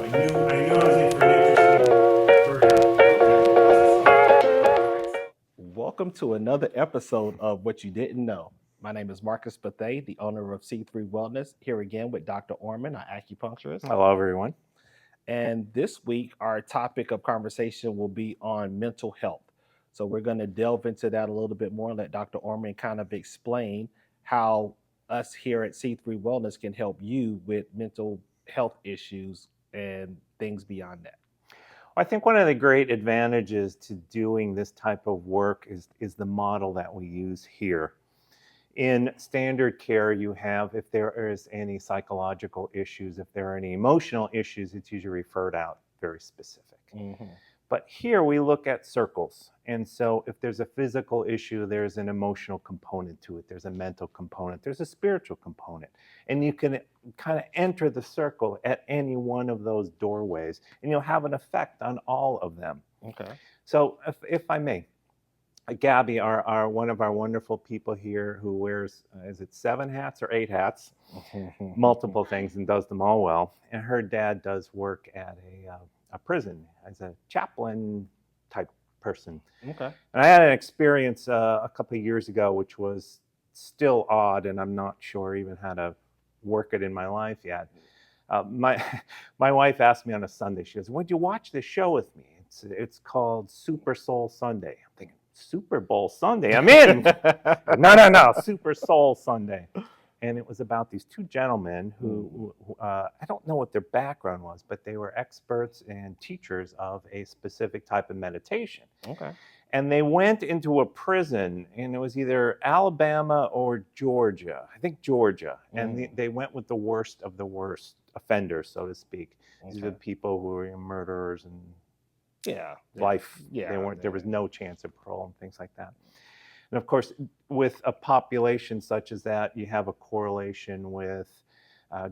I knew I was in for an interesting. Welcome to another episode of What You Didn't Know. My name is Marcus Bethay, the owner of C3 Wellness, here again with Dr. Orman, our acupuncturist. Hello, everyone. And this week, our topic of conversation will be on mental health. So we're going to delve into that a little bit more and let Dr. Orman kind of explain how us here at C3 Wellness can help you with mental health issues and things beyond that. I think one of the great advantages to doing this type of work is the model that we use here. In standard care, you have, if there is any psychological issues, if there are any emotional issues, it's usually referred out very specific. Mm-hmm. But here we look at circles. And so if there's a physical issue, there's an emotional component to it. There's a mental component. There's a spiritual component. And you can kind of enter the circle at any one of those doorways, and you'll have an effect on all of them. Okay. So if I may, Gabby, one of our wonderful people here who wears, is it 7 hats or 8 hats? Multiple things and does them all well. And her dad does work at a prison as a chaplain type person. Okay. And I had an experience a couple of years ago, which was still odd, and I'm not sure even how to work it in my life yet. My wife asked me on a Sunday, she goes, "Would you watch this show with me? It's called Super Soul Sunday." I'm thinking, Super Bowl Sunday, I'm in. No, Super Soul Sunday. And it was about these two gentlemen who I don't know what their background was, but they were experts and teachers of a specific type of meditation. Okay. And they went into a prison, and it was either Alabama or Georgia. I think Georgia. And they went with the worst of the worst offenders, so to speak. These are the people who were murderers and life. There was no chance of parole and things like that. And of course, with a population such as that, you have a correlation with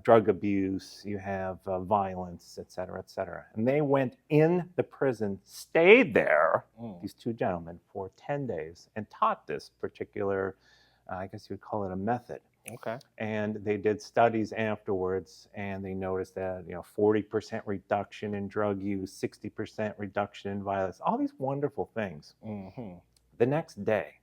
drug abuse, you have violence, et cetera, et cetera. And they went in the prison, stayed there, these two gentlemen, for 10 days and taught this particular, I guess you would call it a method. Okay. And they did studies afterwards, and they noticed that 40% reduction in drug use, 60% reduction in violence, all these wonderful things. Mm-hmm. The next day,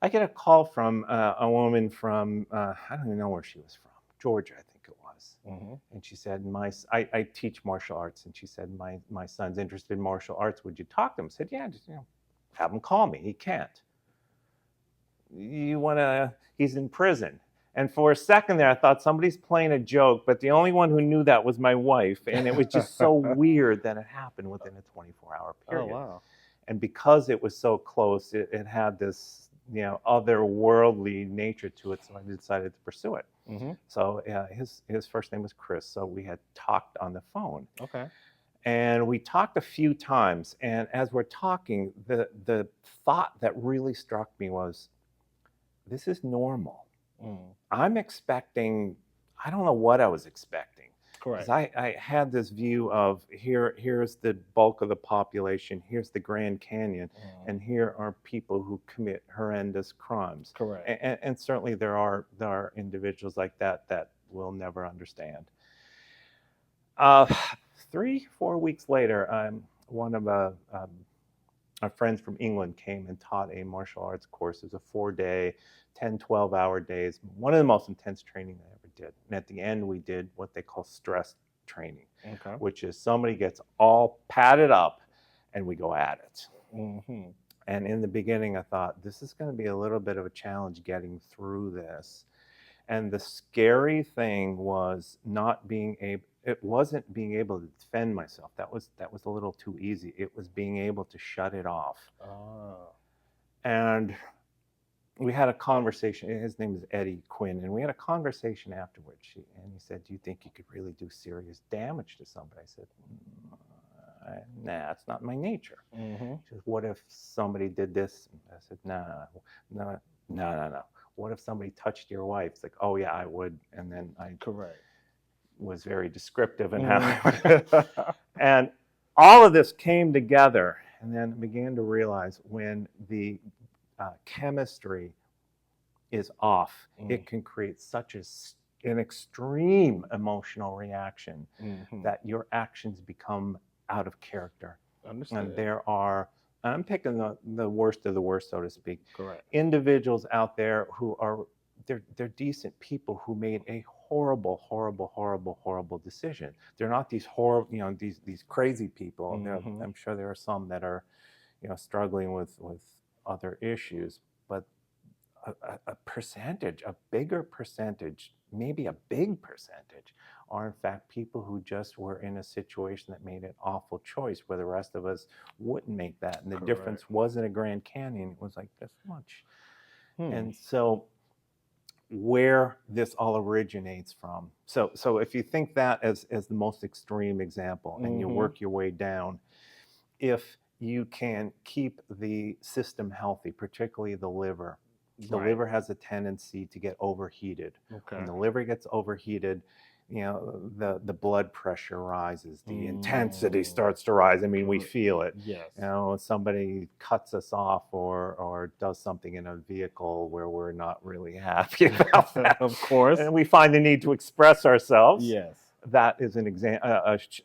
I get a call from a woman from, I don't even know where she was from, Georgia, I think it was. Mm-hmm. And she said, I teach martial arts, and she said, my son's interested in martial arts. Would you talk to him? I said, yeah, just have him call me. He can't. He's in prison. And for a second there, I thought somebody's playing a joke, but the only one who knew that was my wife. And it was just so weird that it happened within a 24-hour period. Oh, wow. And because it was so close, it had this otherworldly nature to it, so I decided to pursue it. Mm-hmm. So his first name was Chris, so we had talked on the phone. Okay. And we talked a few times, and as we're talking, the thought that really struck me was, this is normal. I'm expecting, I don't know what I was expecting. Correct. I had this view of here's the bulk of the population, here's the Grand Canyon, and here are people who commit horrendous crimes. Correct. And certainly there are individuals like that we'll never understand. 3-4 weeks later, one of our friends from England came and taught a martial arts course. It was a 4-day, 10, 12-hour days, one of the most intense training I ever did. And at the end, we did what they call stress training, which is somebody gets all padded up and we go at it. Mm-hmm. And in the beginning, I thought, this is going to be a little bit of a challenge getting through this. And the scary thing was it wasn't being able to defend myself. That was a little too easy. It was being able to shut it off. Oh. And we had a conversation. His name is Eddie Quinn, and we had a conversation afterwards. And he said, "Do you think you could really do serious damage to somebody?" I said, "Nah, it's not my nature." Mm-hmm. He says, "What if somebody did this?" I said, No. What if somebody touched your wife? It's like, "Oh yeah, I would." And then I was very descriptive in how and all of this came together, and then I began to realize when the chemistry is off, it can create such an extreme emotional reaction, Mhm. that your actions become out of character. Understood. And there are, I'm picking the worst of the worst, so to speak, Correct. individuals out there who are, they're decent people who made a horrible, horrible, horrible, horrible decision. They're not these horrible, these crazy people. Mhm. I'm sure there are some that are, struggling with other issues, but a percentage, a bigger percentage, maybe a big percentage, are in fact people who just were in a situation that made an awful choice where the rest of us wouldn't make that. And the Correct. difference wasn't a Grand Canyon, it was like this much. Hmm. And so where this all originates from. So if you think that as the most extreme example and you Mhm. work your way down, if you can keep the system healthy, particularly the liver, the Right. liver has a tendency to get overheated. Okay. When the liver gets overheated, the blood pressure rises, the intensity starts to rise. I mean, we feel it. Yes. Somebody cuts us off or does something in a vehicle where we're not really happy about that. Of course. And we find the need to express ourselves. Yes. That is an example,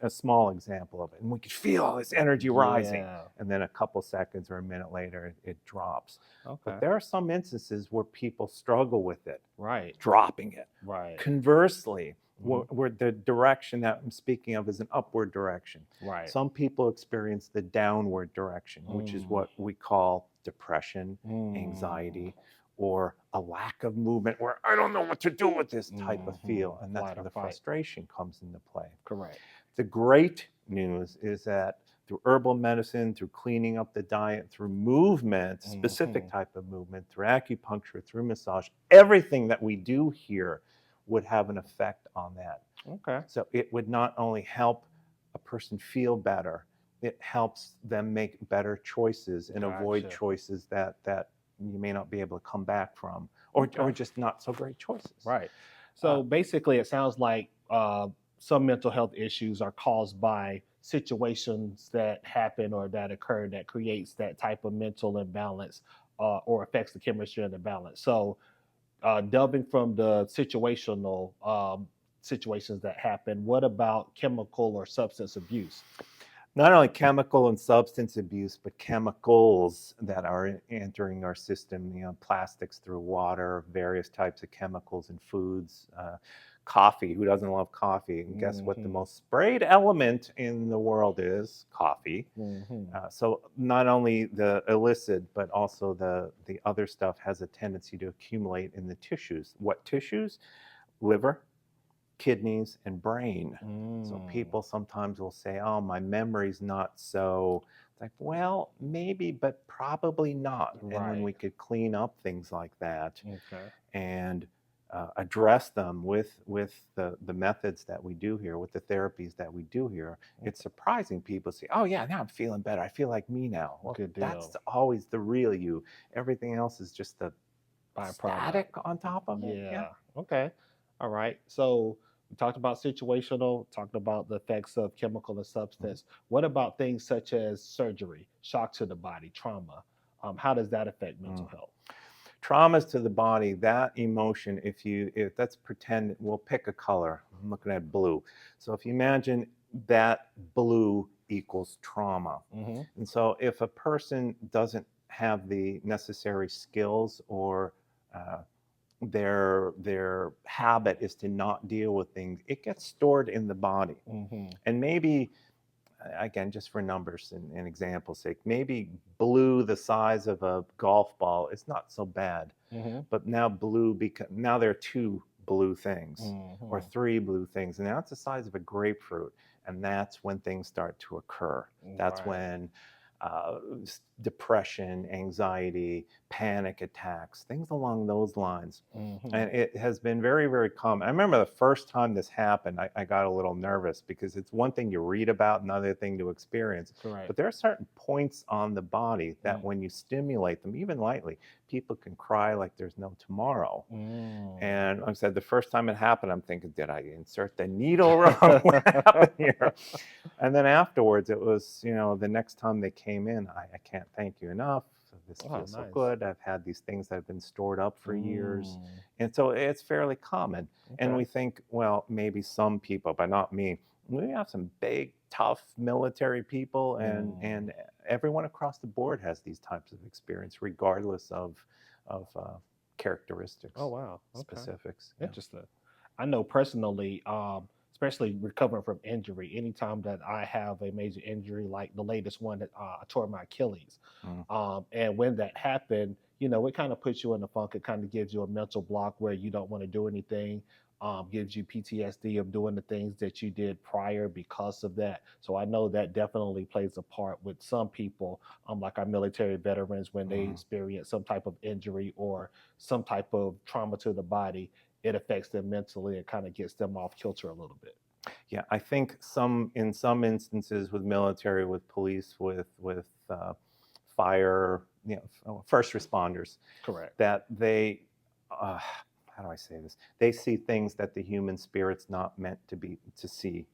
a small example of it. And we could feel all this energy rising. Yeah. And then a couple seconds or a minute later, it drops. Okay. But there are some instances where people struggle with it, Right. dropping it. Right. Conversely, Mhm. where the direction that I'm speaking of is an upward direction. Right. Some people experience the downward direction, which is what we call depression, anxiety, or a lack of movement where I don't know what to do with this type of feel. And that's Flight or where the fight. frustration comes into play. Correct. The great news is that through herbal medicine, through cleaning up the diet, through movement, specific type of movement, through acupuncture, through massage, everything that we do here would have an effect on that. Okay. So it would not only help a person feel better, it helps them make better choices and avoid Gotcha. choices that you may not be able to come back from, or just not so great choices. Right. So basically, it sounds like some mental health issues are caused by situations that happen or that occur that creates that type of mental imbalance or affects the chemistry of the balance. So delving from the situational situations that happen, what about chemical or substance abuse? Not only chemical and substance abuse, but chemicals that are entering our system, plastics through water, various types of chemicals in foods, coffee. Who doesn't love coffee? And guess what the most sprayed element in the world is? Coffee. So not only the illicit, but also the other stuff has a tendency to accumulate in the tissues. What tissues? Liver, kidneys, and brain. So people sometimes will say, oh, my memory's not so. It's like, well, maybe, but probably not. And when we could clean up things like that and address them with the methods that we do here, with the therapies that we do here, it's surprising. People say, oh yeah, now I'm feeling better. I feel like me now. Well, that's always the real you. Everything else is just the static on top of it. Yeah. Okay. All right. So we talked about situational, talked about the effects of chemical and substance. What about things such as surgery, shock to the body, trauma? How does that affect mental health? Traumas to the body, that emotion, if let's pretend, we'll pick a color. I'm looking at blue. So if you imagine that blue equals trauma. And so if a person doesn't have the necessary skills or their habit is to not deal with things, it gets stored in the body. And maybe, again, just for numbers and example's sake, maybe blue the size of a golf ball is not so bad. But now now there are 2 blue things or 3 blue things, and now it's the size of a grapefruit. And that's when things start to occur. That's when depression, anxiety, panic attacks, things along those lines. And it has been very, very common. I remember the first time this happened, I got a little nervous because it's one thing you read about, another thing to experience. But there are certain points on the body that when you stimulate them, even lightly, people can cry like there's no tomorrow. And like I said, the first time it happened, I'm thinking, did I insert the needle wrong? What happened here? And then afterwards, it was, the next time they came in, I can't thank you enough. So this Oh, feels so nice. good. I've had these things that have been stored up for years. Mm, And so it's fairly common. And okay. we think, well, maybe some people, but not me. We have some big, tough military people, and everyone across the board has these types of experience, regardless of characteristics, Oh, wow. Okay. specifics. Yeah. Interesting. I know personally, especially recovering from injury, anytime that I have a major injury, like the latest one that I tore my Achilles, Mm. and when that happened, it kind of puts you in a funk. It kind of gives you a mental block where you don't want to do anything. Gives you PTSD of doing the things that you did prior because of that. So I know that definitely plays a part with some people, like our military veterans, when they Mhm. experience some type of injury or some type of trauma to the body, it affects them mentally. It kind of gets them off kilter a little bit. Yeah, I think in some instances with military, with police, with fire, first responders, Correct. that they, uh, how do I say this? They see things that the human spirit's not meant to see,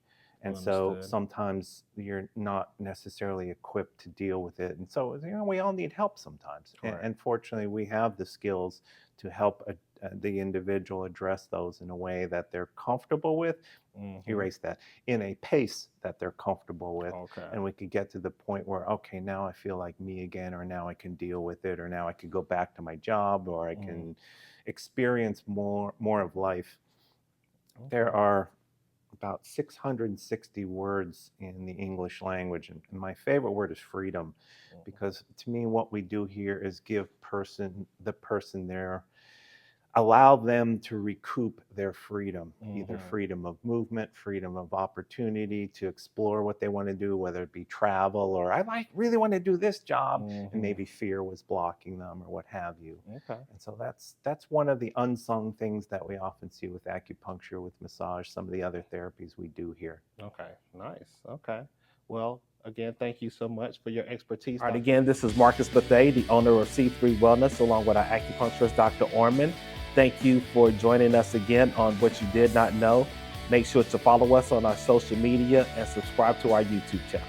and so Understood. sometimes you're not necessarily equipped to deal with it, and so we all need help sometimes, Correct. and fortunately we have the skills to help the individual address those in a way that they're comfortable with. Mhm. Erase that, in a pace that they're comfortable with, Okay. and we could get to the point where, okay, now I feel like me again, or now I can deal with it, or now I can go back to my job, or I Mm. can experience more of life. There Okay. are about 660 words in the English language, and my favorite word is freedom, Mhm. because to me what we do here is give the person their allow them to recoup their freedom, either Mhm. freedom of movement, freedom of opportunity to explore what they want to do, whether it be travel, or really want to do this job, and Mhm. maybe fear was blocking them, or what have you. Okay. And so that's one of the unsung things that we often see with acupuncture, with massage, some of the other therapies we do here. Okay. Nice. Okay. Well, again, thank you so much for your expertise. All right. Again, this is Marcus Bethay, the owner of C3 Wellness, along with our acupuncturist, Dr. Orman. Thank you for joining us again on What You Did Not Know. Make sure to follow us on our social media and subscribe to our YouTube channel.